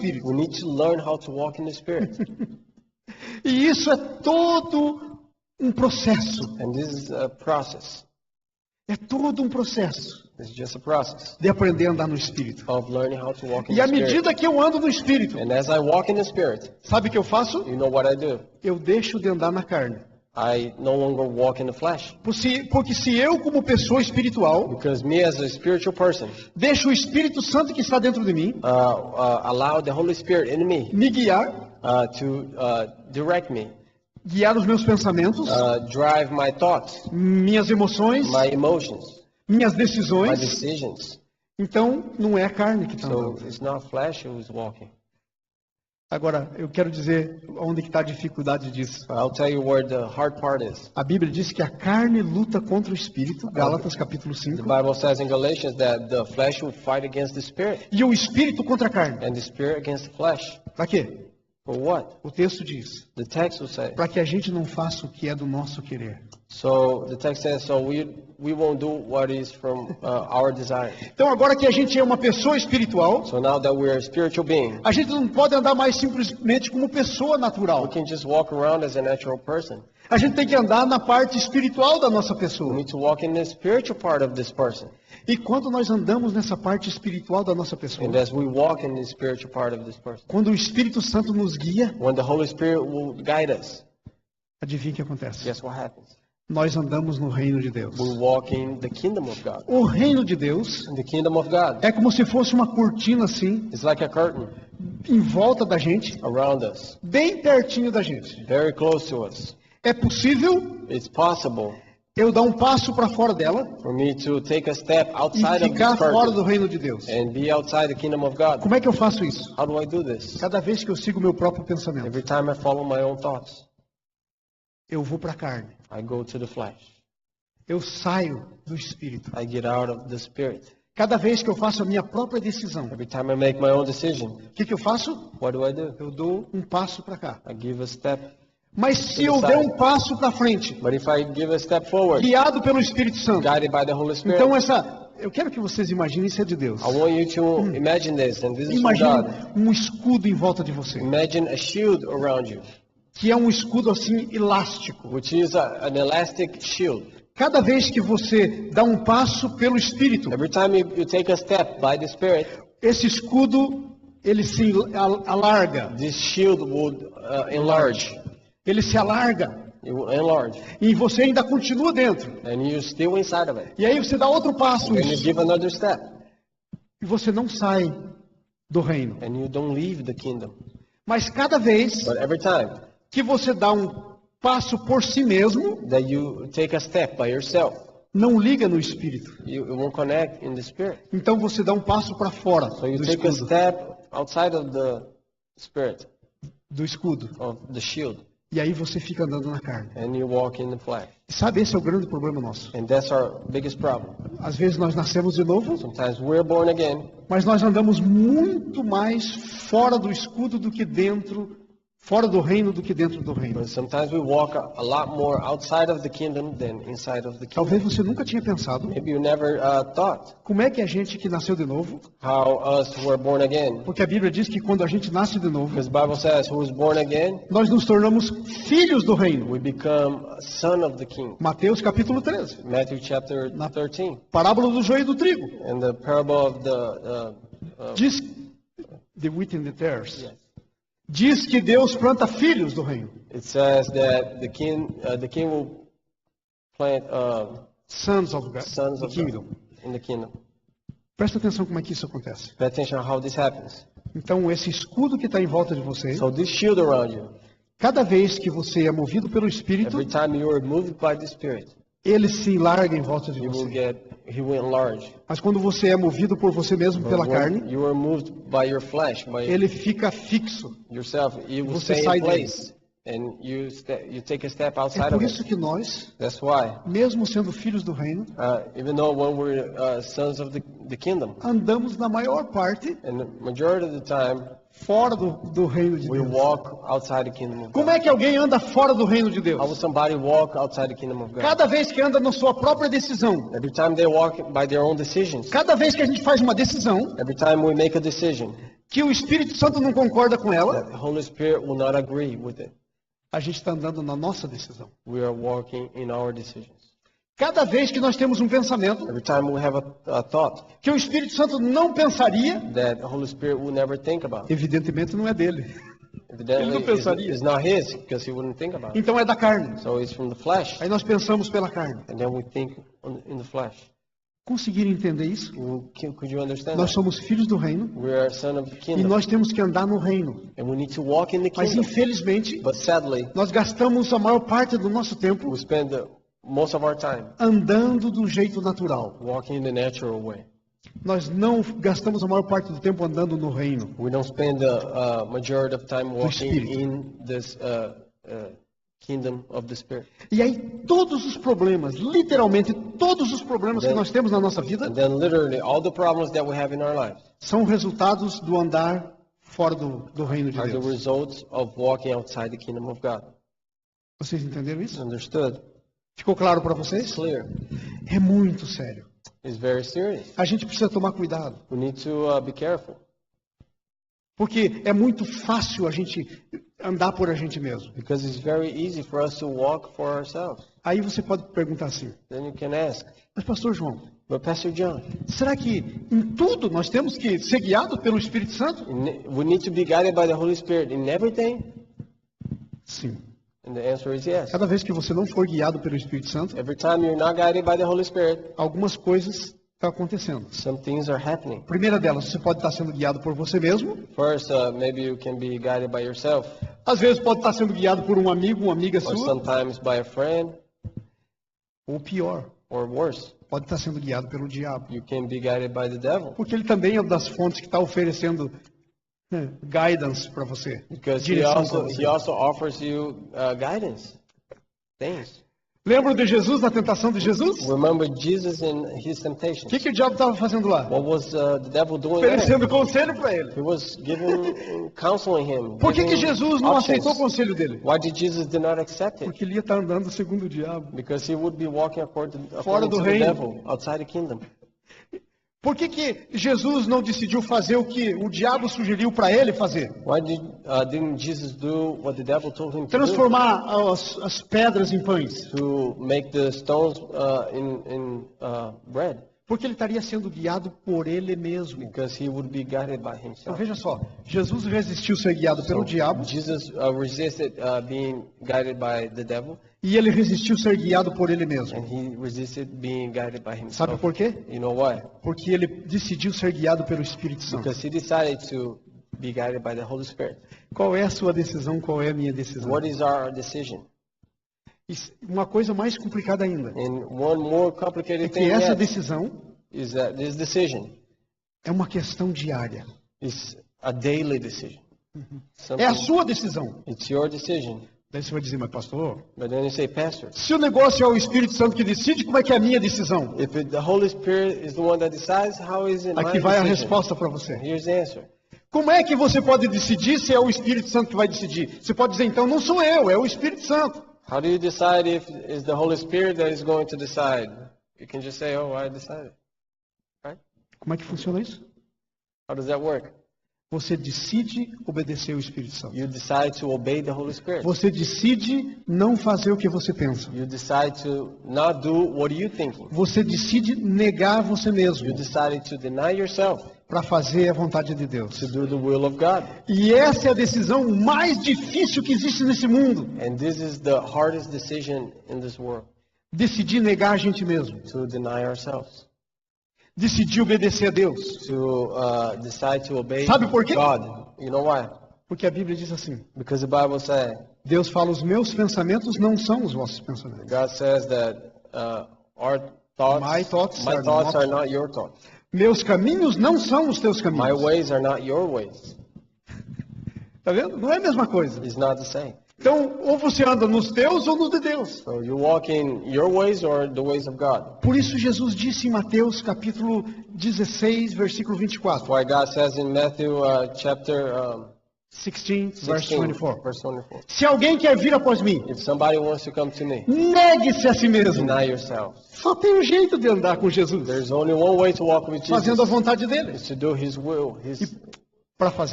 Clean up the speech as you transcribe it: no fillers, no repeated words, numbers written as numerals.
Espírito. We need to learn how to walk in the Spirit. E isso é todo um processo. And this is a process. É todo um processo It's just a process de aprender a andar no Espírito. of learning how to walk in E the à Spirit. medida que eu ando no Espírito, And as I walk in the Spirit, sabe o que eu faço? you know what I do? Eu deixo de andar na carne. I no longer walk in the flesh. Porque se eu, como pessoa espiritual, Because me as a spiritual person, deixo o Espírito Santo que está dentro de mim allow the Holy Spirit in me me guiar, to direct me, guiar os meus pensamentos, drive my thoughts, minhas emoções, my emotions, minhas my decisões, decisions. então não é a carne que está So andando. it's not flesh who is walking. Agora, eu quero dizer onde que está a dificuldade disso. I'll tell you where the hard part is. A Bíblia diz que a carne luta contra o Espírito, Gálatas capítulo The 5, Bible says in Galatians that the flesh will fight against the Spirit, e o Espírito contra a carne. and the Spirit against the flesh. Para quê? For what? O texto diz, The text will say. para que a gente não faça o que é do nosso querer. So the text says, so we won't do what is from our desire. Então agora que a gente é uma pessoa espiritual, So now that we're a spiritual being, a gente não pode andar mais simplesmente como pessoa we natural. can just walk around as a natural person. A gente tem que andar na parte espiritual da nossa We pessoa. need to walk in the spiritual part of this person. E quando nós andamos nessa parte espiritual da nossa pessoa, And as we walk in the spiritual part of this person, quando o Espírito Santo nos guia, when the Holy Spirit will guide us, adivinha o que acontece? guess what happens? Nós andamos no reino de Deus. We walk in the kingdom of God. O reino de Deus In the kingdom of God. é como se fosse uma cortina assim, It's like a curtain em volta da gente, around us, bem pertinho da gente. very close to us. É possível It's possible eu dar um passo para fora dela for me to take a step e outside of ficar this fora do curtain reino de Deus. and be outside the kingdom of God. Como é que eu faço isso? How do I do this? Cada vez que eu sigo meu próprio pensamento, Every time I follow my own thoughts, eu vou para a carne. I go to the flesh. Eu saio do Espírito. I get out of the spirit. Cada vez que eu faço a minha própria decisão, Every time I make my own decision, o que eu faço? what do I do? Eu dou um passo para cá. I give a step. Mas se eu der um passo para frente, But if I give a step forward, guiado pelo Espírito Santo, guided by the Holy Spirit, então eu quero que vocês imaginem isso é de Deus. I want you to imagine this, and this is from Imagine God. um escudo em volta de você, Imagine a shield around you, que é um escudo assim elástico. which is an elastic shield. Cada vez que você dá um passo pelo Espírito, Every time you take a step by the Spirit, esse escudo ele se alarga, this shield would enlarge. ele se alarga It will enlarge, e você ainda continua dentro. and you're still inside of it. E aí você dá outro passo And you isso, give another step, e você não sai do reino. and you don't leave the kingdom. Mas cada vez But every time que você dá um passo por si mesmo, that you take a step by yourself, não liga no Espírito. you won't connect in the Spirit. Então você dá um passo para fora So you do take a escudo, step outside of the Spirit, do escudo. of the shield, E aí você fica andando na carne. and you walk in the flesh. Sabe, esse é o grande problema nosso. And that's our biggest problem. Às vezes nós nascemos de novo, Sometimes we're born again, mas nós andamos muito mais fora do escudo do que dentro, fora do reino do que dentro do reino. but sometimes we walk a lot more outside of the kingdom than inside of the kingdom. Talvez você nunca tinha pensado Maybe you never thought como é que a gente que nasceu de novo, how us who are born again, porque a Bíblia diz que quando a gente nasce de novo, because the Bible says who is born again, nós nos tornamos filhos do reino. we become a son of the king. Mateus capítulo 13, Matthew chapter 13, parábola do joio e do trigo. and the parable of the Diz, the wheat and the tares. yes. Diz que Deus planta filhos do reino. It says that the king will plant Sons of God, sons the of kingdom. God in the kingdom. Presta atenção como é que isso acontece. Pay attention how this happens. Então, esse escudo que está em volta de você, So this shield around you, cada vez que você é movido pelo Espírito, every time you are moved by the Spirit, ele se larga em volta de he will enlarge. Mas quando você é movido por você mesmo, pela When carne, you are moved by your flesh, by ele fica fixo. yourself, you will Você stay sai in place, and you take a step É outside por of isso it. que nós, That's why, mesmo sendo filhos do reino, even though when we're sons of the kingdom, andamos na maior parte and the majority of the time, fora do reino de We Deus. walk outside the kingdom of Como God. é que alguém anda fora do reino de How will Deus? somebody walk outside the kingdom of God? Cada vez que anda na sua própria decisão, Every time they walk by their own decisions. cada vez que a gente faz uma decisão Every time we make a decision que o Espírito Santo não concorda com ela, that the Holy Spirit will not agree with it, a gente está andando na nossa decisão. we are walking in our decisions. Cada vez que nós temos um pensamento Every time we have a thought que o Espírito Santo não pensaria, that the Holy Spirit will never think about, evidentemente não é dele. evidently Ele não pensaria. it's not his because he wouldn't think about it. Então é da carne. So it's from the flesh, Aí nós pensamos pela carne. and then we think in the flesh. Conseguiram entender isso? Could you understand Nós that? somos filhos do reino We are son of the e kingdom, nós temos que andar no reino. and we need to walk in the Mas kingdom. infelizmente, But sadly, nós gastamos a maior parte do nosso tempo we spend most of our time andando do jeito natural. walking in the natural way. Nós não gastamos a maior parte do tempo andando no reino. We don't spend the majority of time walking Espírito. in this kingdom of the Spirit. E aí todos os problemas, literalmente todos os problemas que nós temos na nossa vida, And then literally all the problems that we have in our lives são resultados do andar fora do reino de are the Deus. results of walking outside the kingdom of God. Vocês entenderam isso? Understood? Ficou claro para It's vocês? clear. É muito sério. It's very serious. A gente precisa tomar cuidado, We need to be careful porque é muito fácil a gente andar por a gente mesmo. because it's very easy for us to walk for ourselves. Aí você pode perguntar assim: Then you can ask, mas pastor João, but Pastor John, será que em tudo nós temos que ser guiados pelo Espírito Santo? we need to be guided by the Holy Spirit in everything? Sim. And the answer is yes. Cada vez que você não for guiado pelo Espírito Santo, Every time you're not guided by the Holy Spirit, algumas coisas estão acontecendo. some things are happening. A primeira delas, você pode estar sendo guiado por você mesmo. First, maybe you can be guided by yourself, Às vezes pode estar sendo guiado por um amigo, uma amiga or sua. sometimes by a friend, Ou pior, or worse, pode estar sendo guiado pelo diabo. you can be guided by the devil. Porque ele também é uma das fontes que está oferecendo guidance para você. Because Direção para você. he also offers you guidance, things. Lembra de Jesus, na tentação de Jesus? Remember Jesus in his O temptation. que o diabo estava fazendo lá? What was the devil doing there? Oferecendo conselho para ele. He was giving, counseling him. Por que giving Jesus não options. aceitou o conselho dele? Why did Jesus did not accept it? Porque ele ia estar andando segundo o diabo. Because he would be walking according Fora do to the reino. devil, outside the kingdom. Por que Jesus não decidiu fazer o que o diabo sugeriu para ele fazer? Why didn't Jesus do what the devil told him to do? Transformar as pedras em pães. To make the stones in bread? Porque ele estaria sendo guiado por ele mesmo. Because he would be guided by Então himself. veja só, Jesus resistiu ser guiado pelo diabo Jesus resisted being guided by the devil, e ele resistiu ser guiado por ele mesmo. and he resisted being guided by Sabe himself. por quê? You know why? Porque ele decidiu ser guiado pelo Espírito Santo. Because he decided to be guided by the Holy Spirit. Qual é a sua decisão? Qual é a minha decisão? What is our decision? Uma coisa mais complicada ainda And one more é complicated que thing essa yet decisão is that this decision é uma questão diária. is a daily decision. É a Something, sua decisão. it's your decision. Daí você vai dizer, mas pastor, But then you say, Pastor, se o negócio é o Espírito Santo que decide, como é que é a minha decisão? if the Holy Spirit is the one that decides, how is it my Aqui vai a decision? resposta para você. Here's the answer. Como é que você pode decidir se é o Espírito Santo que vai decidir? Você pode dizer, então, não sou eu, é o Espírito Santo. How do you decide if it's the Holy Spirit that is going to decide? You can just say, oh, I decided. Right? Como é que funciona isso? How does that work? Você decide obedecer o Espírito Santo. You decide to obey the Holy Spirit. Você decide não fazer o que você pensa. You decide to not do what you're thinking. Você decide negar você mesmo You decided to deny yourself para fazer a vontade de Deus. to do the will of God. E essa é a decisão mais difícil que existe nesse mundo. And this is the hardest decision in this world, Decidir negar a gente mesmo. to deny ourselves, Decidir obedecer a Deus. to decide to obey Sabe por quê? God. You know why? Porque a Bíblia diz assim, Because the Bible says, Deus fala, os meus pensamentos não são os vossos pensamentos. God says that our thoughts, My thoughts are are not- not your thoughts. Meus caminhos não são os teus My caminhos. ways are not your ways. Tá vendo? Não é a mesma coisa. It's not the same. Então, ou você anda nos teus ou nos de Deus. So you walk in your ways or the ways of God. Por isso Jesus disse em Mateus capítulo 16, versículo 24. Why God says in Matthew chapter 16, verse 16, 24. verse 24. Se alguém quer vir após mim, If somebody wants to come to me, negue-se a si mesmo. deny yourself. Só tem um jeito de andar com Jesus. There's only one way to walk with Jesus. Fazendo a vontade dele. Is to do His will. Para fazer